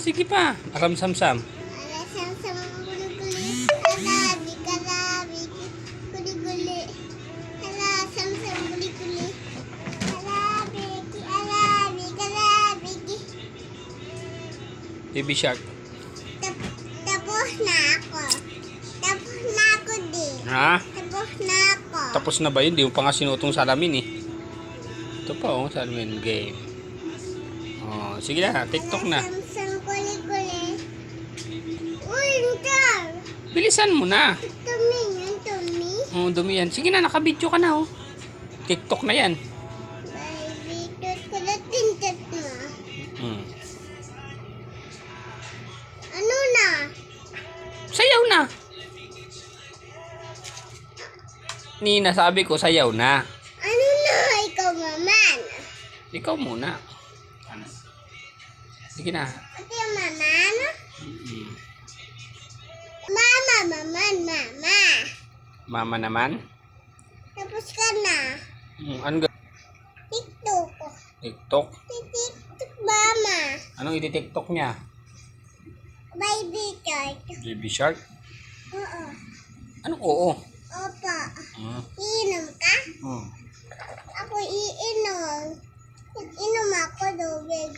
Sige pa. Aram sam-sam. Ala sam-sam guli-guli. Kalabi, kalabi, guli-guli. Ala sam-sam guli-guli. Kalabi, kalabi, kalabi. Baby shark. Tapos na ako. Tapos na ako din. Ha? Tapos na ako. Tapos na ba yun? Di mo pa nga sinutong salamin eh. Ito pa oh, salamin game. Oh, sige na, TikTok na. Sam-sam guli-guli. Uy, Lutar! Bilisan mo na. Tumi yan, tumi. Oh, dumi yan. Sige na, nakabidyo ka na oh. TikTok na yan. Baby, tos ko na tintat mo. Hmm. Ano na? Sayaw na. Nina, sabi ko sayaw na. Ano na? Ikaw maman. Ikaw muna. Sige na. Ito yung maman? Mm. Mama, maman, mama. Mama naman. Tapos ka na. Ano ga? TikTok. TikTok? TikTok, mama. Anong iti-TikTok niya? Baby shark. Baby shark? Oo. Anong oo? Opo. Hmm. Iinom ka? Hmm. Ako iinom. Inom ako tubig.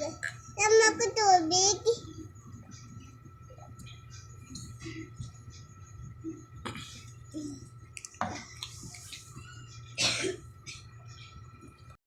Tama ko tubig.